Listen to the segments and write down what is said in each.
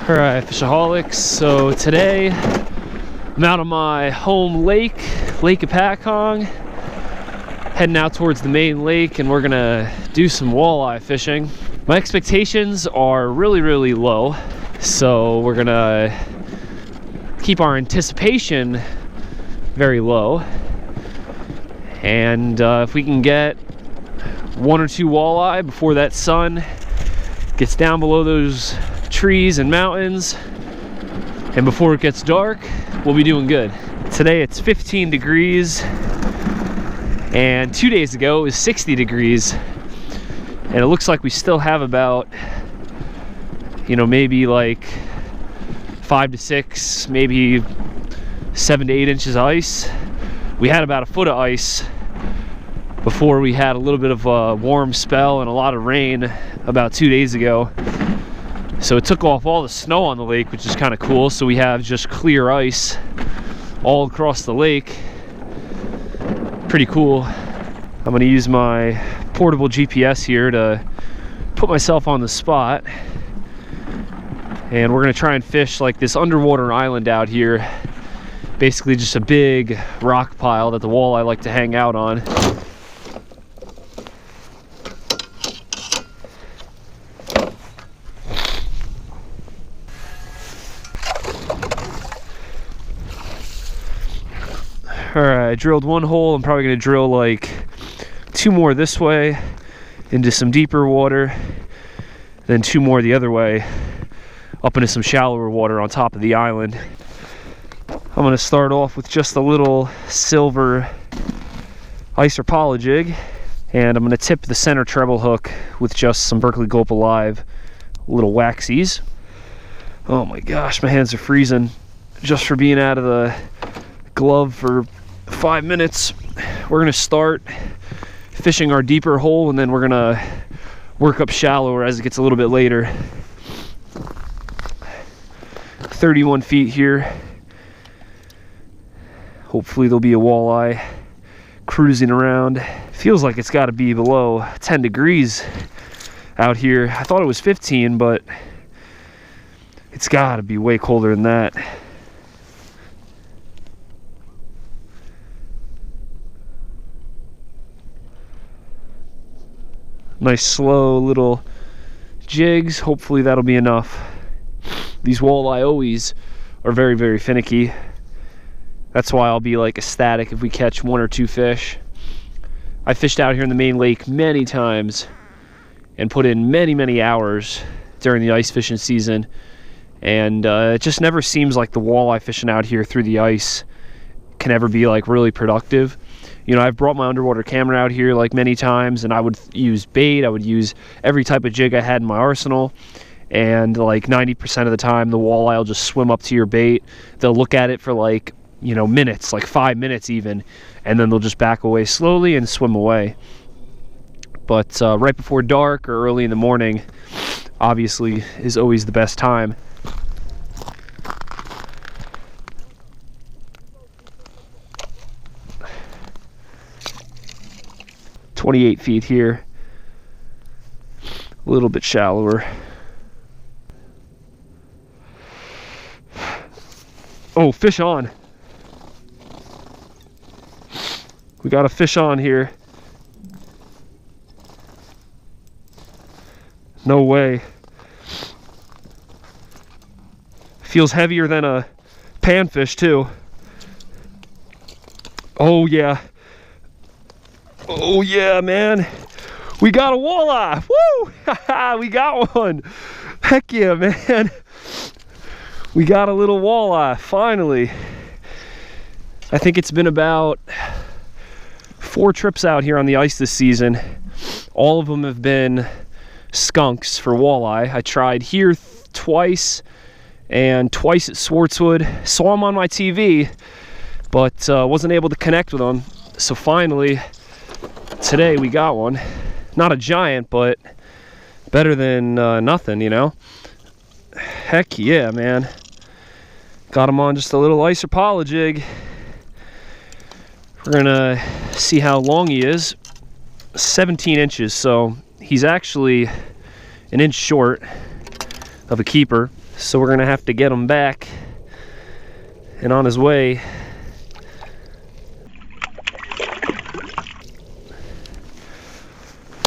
Alright, FishAholics. So today I'm out on my home lake, Lake Hopatcong, heading out towards the main lake, and we're gonna do some walleye fishing. My expectations are really low, so we're gonna keep our anticipation very low, and if we can get one or two walleye before that sun gets down below those trees and mountains, and before it gets dark, we'll be doing good. Today it's 15 degrees, and 2 days ago it was 60 degrees, and it looks like we still have about, maybe like 5 to 6, maybe 7 to 8 inches of ice. We had about a foot of ice before we had a little bit of a warm spell and a lot of rain about 2 days ago. So it took off all the snow on the lake, which is kind of cool. So we have just clear ice all across the lake. Pretty cool. I'm gonna use my portable GPS here to put myself on the spot. And we're gonna try and fish like this underwater island out here. Basically just a big rock pile that the walleye like to hang out on. Alright, I drilled one hole. I'm probably going to drill like 2 more this way into some deeper water, then 2 more the other way up into some shallower water on top of the island. I'm going to start off with just a little silver ice or poly jig, and I'm going to tip the center treble hook with just some Berkley Gulp Alive little waxies. Oh my gosh, my hands are freezing just for being out of the glove for 5 minutes. We're gonna start fishing our deeper hole, and then we're gonna work up shallower as it gets a little bit later. 31 feet here. Hopefully there'll be a walleye cruising around. Feels like it's got to be below 10 degrees out here. I thought it was 15, but it's got to be way colder than that. Nice slow little jigs. Hopefully that'll be enough. These walleye always are very finicky. That's why I'll be like ecstatic if we catch 1 or 2 fish. I fished out here in the main lake many times and put in many hours during the ice fishing season, and it just never seems like the walleye fishing out here through the ice can ever be like really productive. I've brought my underwater camera out here like many times, and I would use bait, I would use every type of jig I had in my arsenal, and like 90% of the time the walleye will just swim up to your bait. They'll look at it for like, minutes, like 5 minutes even, and then they'll just back away slowly and swim away. But right before dark or early in the morning obviously is always the best time. "28 feet here, a little bit shallower. Oh, fish on. We got a fish on here. No way. Feels heavier than a panfish too. Oh yeah. Oh yeah, man. We got a walleye. Woo! We got one. Heck yeah, man. We got a little walleye, finally. I think it's been about 4 trips out here on the ice this season. All of them have been skunks for walleye. I tried here twice and twice at Swartzwood. Saw them on my TV, but wasn't able to connect with them. So finally, today we got one. Not a giant, but better than nothing, Heck yeah, man. Got him on just a little ice or poly jig. We're gonna see how long he is. 17 inches, so he's actually an inch short of a keeper. So we're gonna have to get him back and on his way.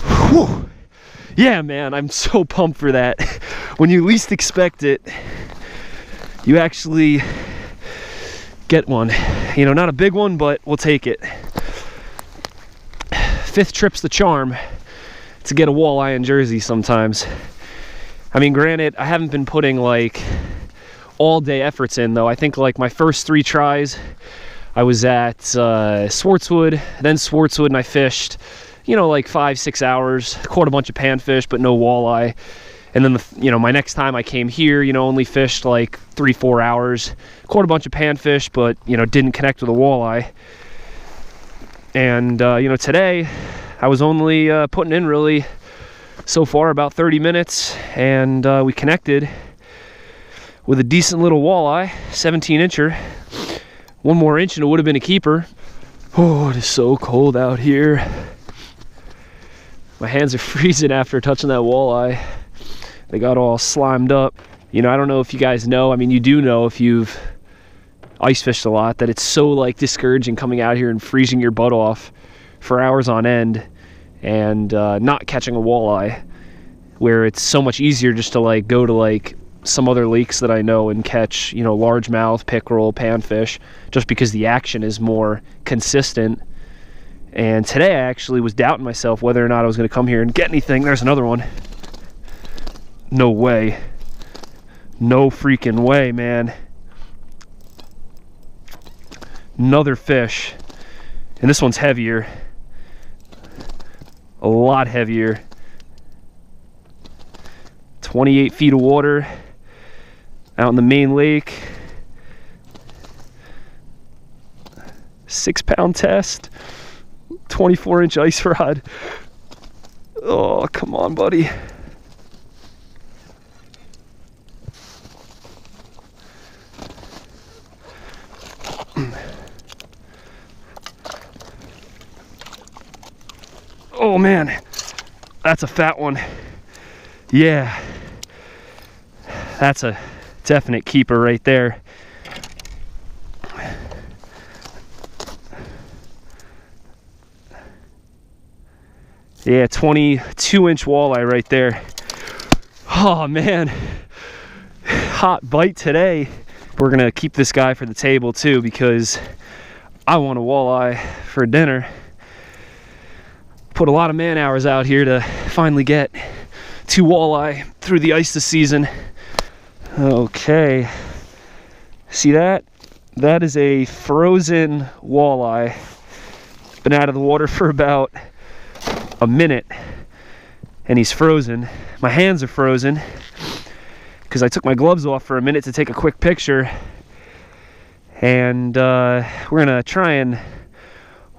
Whew. Yeah, man, I'm so pumped for that. When you least expect it, you actually get one. You know, not a big one, but we'll take it. 5th trip's the charm to get a walleye in Jersey sometimes. I mean, granted, I haven't been putting like all day efforts in though. I think like my first 3 tries, I was at Swartzwood, then Swartzwood, and I fished, you know, like 5-6 hours, caught a bunch of panfish, but no walleye. And then, you know, my next time I came here, you know, only fished like 3-4 hours, caught a bunch of panfish, but, you know, didn't connect with a walleye. And, you know, today I was only putting in really so far about 30 minutes, and we connected with a decent little walleye, 17-incher. One more inch and it would have been a keeper. Oh, it is so cold out here. My hands are freezing after touching that walleye. They got all slimed up. You know, I don't know if you guys know, I mean, you do know if you've ice fished a lot, that it's so like discouraging coming out here and freezing your butt off for hours on end and not catching a walleye, where it's so much easier just to like go to like some other lakes that I know and catch, you know, largemouth, pickerel, panfish, just because the action is more consistent. And today I actually was doubting myself whether or not I was going to come here and get anything. There's another one. No way. No freaking way, man. Another fish. And this one's heavier. A lot heavier. 28 feet of water out in the main lake. 6-pound test. 24-inch ice rod. Oh, come on, buddy. Oh man, that's a fat one. Yeah, that's a definite keeper right there. Yeah, 22-inch walleye right there. Oh man, hot bite today. We're gonna keep this guy for the table too, because I want a walleye for dinner. Put a lot of man hours out here to finally get 2 walleye through the ice this season. Okay, see that? That is a frozen walleye. Been out of the water for about a minute and he's frozen. My hands are frozen because I took my gloves off for a minute to take a quick picture. And we're gonna try and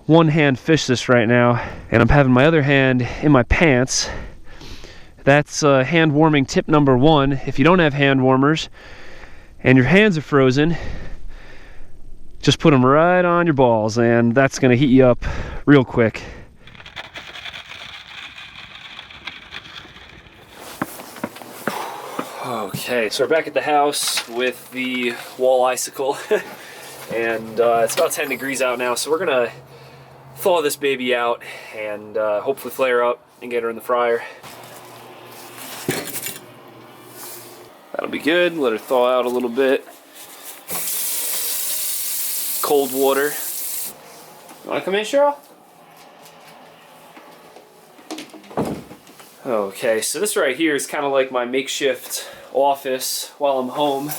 one-hand fish this right now, and I'm having my other hand in my pants. That's hand warming tip number 1. If you don't have hand warmers and your hands are frozen, just put them right on your balls, and that's gonna heat you up real quick. Okay, so we're back at the house with the wall-icicle, and it's about 10 degrees out now, so we're gonna thaw this baby out and hopefully flare her up and get her in the fryer. That'll be good. Let her thaw out a little bit. Cold water. You wanna come in, Cheryl? Okay, so this right here is kind of like my makeshift office while I'm home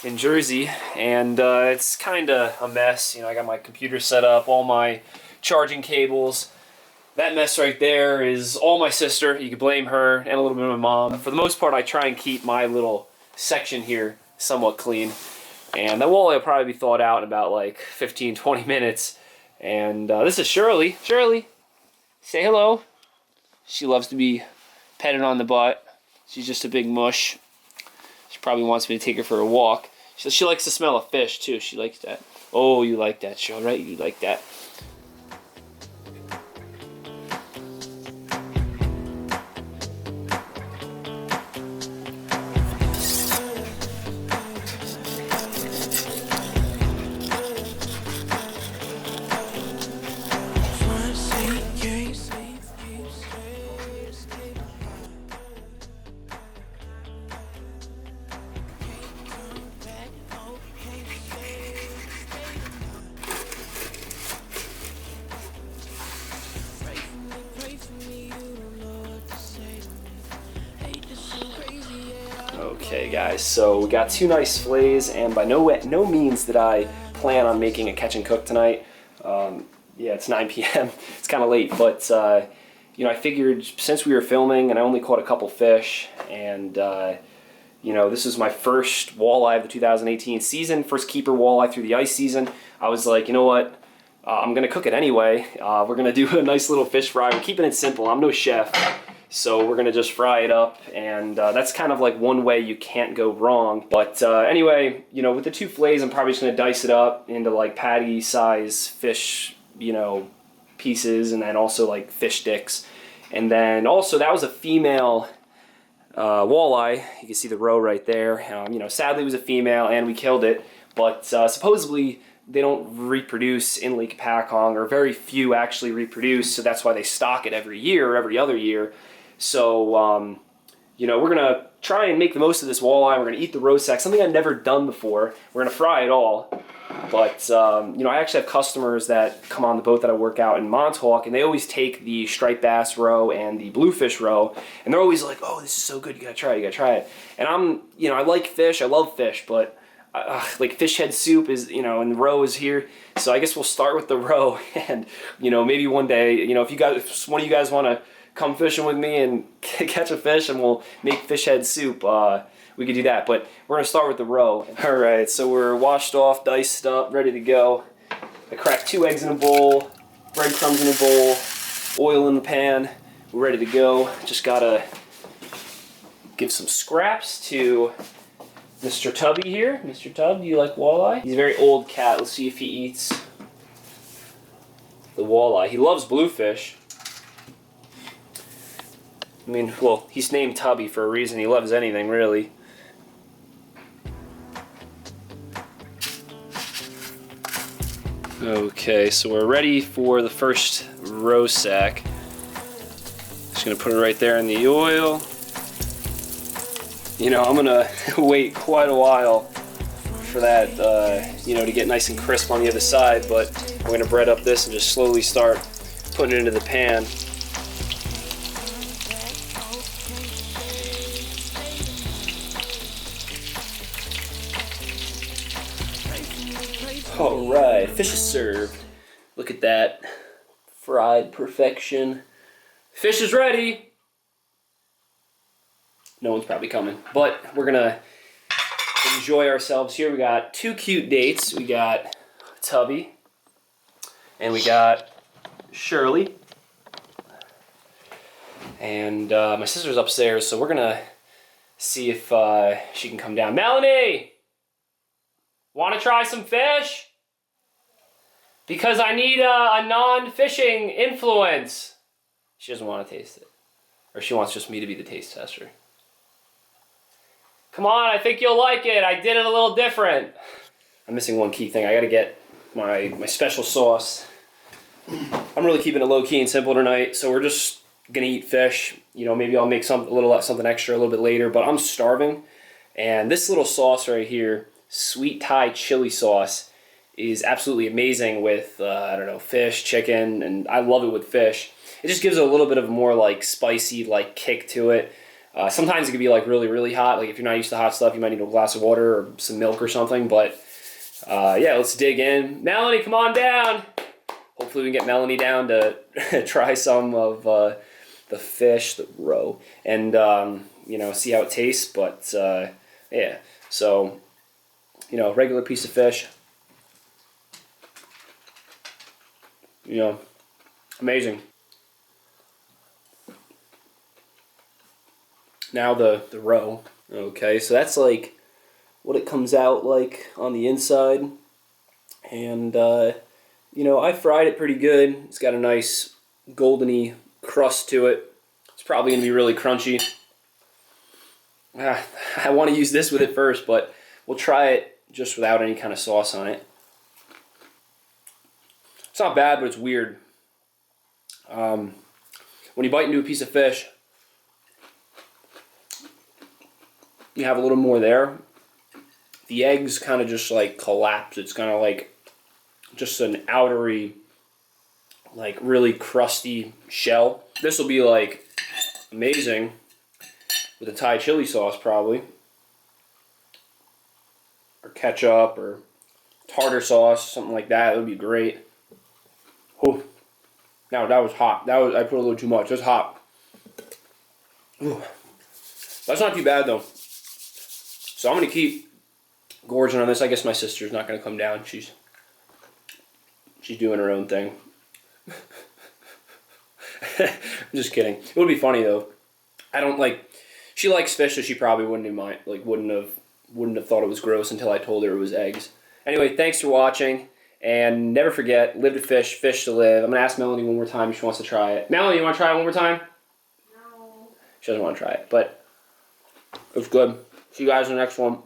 in Jersey, and it's kind of a mess. You know, I got my computer set up, all my charging cables. That mess right there is all my sister. You could blame her and a little bit of my mom. For the most part, I try and keep my little section here somewhat clean. And that walleye will probably be thawed out in about like 15-20 minutes. And this is Shirley. Shirley, say hello. She loves to be petted on the butt. She's just a big mush. She probably wants me to take her for a walk. She likes the smell of fish too. She likes that. Oh, you like that, Cheryl, right? You like that. Okay guys, so we got 2 nice fillets, and by no means did I plan on making a catch and cook tonight. Yeah, it's 9 p.m. It's kind of late, but you know, I figured since we were filming and I only caught a couple fish, and you know, this is my first walleye of the 2018 season, first keeper walleye through the ice season. I was like, you know what? I'm gonna cook it anyway. We're gonna do a nice little fish fry. We're keeping it simple. I'm no chef. So we're gonna just fry it up, and that's kind of like one way you can't go wrong. But anyway, you know, with the 2 fillets, I'm probably just gonna dice it up into like patty size fish, you know, pieces, and then also like fish sticks. And then also that was a female walleye. You can see the roe right there. You know, sadly it was a female, and we killed it. But supposedly they don't reproduce in Lake Hopatcong, or very few actually reproduce. So that's why they stock it every year or every other year. So, you know, we're going to try and make the most of this walleye. We're going to eat the roe sack, something I've never done before. We're going to fry it all. But, you know, I actually have customers that come on the boat that I work out in Montauk, and they always take the striped bass roe and the bluefish roe, and they're always like, oh, this is so good, you got to try it, you got to try it. And I'm, you know, I like fish, I love fish, but like fish head soup is, you know, and the roe is here. So I guess we'll start with the roe, and, you know, maybe one day, you know, if one of you guys want to come fishing with me and catch a fish and we'll make fish head soup, we could do that. But we're gonna start with the roe. All right, so we're washed off, diced up, ready to go. I cracked 2 eggs in a bowl, breadcrumbs in a bowl, oil in the pan. We're ready to go. Just gotta give some scraps to Mr. Tubby here. Mr. Tub, do you like walleye? He's a very old cat. Let's see if he eats the walleye. He loves bluefish. I mean, well, he's named Tubby for a reason. He loves anything, really. Okay, so we're ready for the first roe sack. Just gonna put it right there in the oil. You know, I'm gonna wait quite a while for that, you know, to get nice and crisp on the other side, but we're gonna bread up this and just slowly start putting it into the pan. Alright, fish is served. Look at that. Fried perfection. Fish is ready! No one's probably coming, but we're gonna enjoy ourselves here. We got 2 cute dates. We got Tubby, and we got Shirley. And my sister's upstairs, so we're gonna see if she can come down. Melanie! Want to try some fish? Because I need a non-fishing influence. She doesn't want to taste it. Or she wants just me to be the taste tester. Come on, I think you'll like it. I did it a little different. I'm missing one key thing. I gotta get my special sauce. I'm really keeping it low-key and simple tonight, so we're just gonna eat fish. You know, maybe I'll make something extra a little bit later, but I'm starving. And this little sauce right here, sweet Thai chili sauce, is absolutely amazing with, I don't know, fish, chicken, and I love it with fish. It just gives it a little bit of a more like spicy like kick to it. Sometimes it can be like really, really hot. Like if you're not used to hot stuff, you might need a glass of water or some milk or something. But yeah, let's dig in. Melanie, come on down. Hopefully we can get Melanie down to try some of the fish, the roe, and you know, see how it tastes. But yeah, so you know, regular piece of fish. You know, amazing. Now the roe. Okay, so that's like what it comes out like on the inside. And, you know, I fried it pretty good. It's got a nice goldeny crust to it. It's probably going to be really crunchy. I want to use this with it first, but we'll try it just without any kind of sauce on it. It's not bad, but it's weird. When you bite into a piece of fish, you have a little more there. The eggs kind of just like collapse. It's kind of like just an outery, like really crusty shell. This will be like amazing with a Thai chili sauce probably. or ketchup or tartar sauce, something like that. It would be great. Oh, now that was hot. I put a little too much. It was hot. Ooh. That's not too bad though. So I'm gonna keep gorging on this. I guess my sister's not gonna come down. She's doing her own thing. I'm just kidding. It would be funny though. I don't like. She likes fish, so she probably wouldn't mind. Like wouldn't have thought it was gross until I told her it was eggs. Anyway, thanks for watching, and never forget: live to fish, fish to live. I'm gonna ask Melanie one more time if she wants to try it. Melanie, you want to try it one more time? No. She doesn't want to try it, but it was good. See you guys in the next one.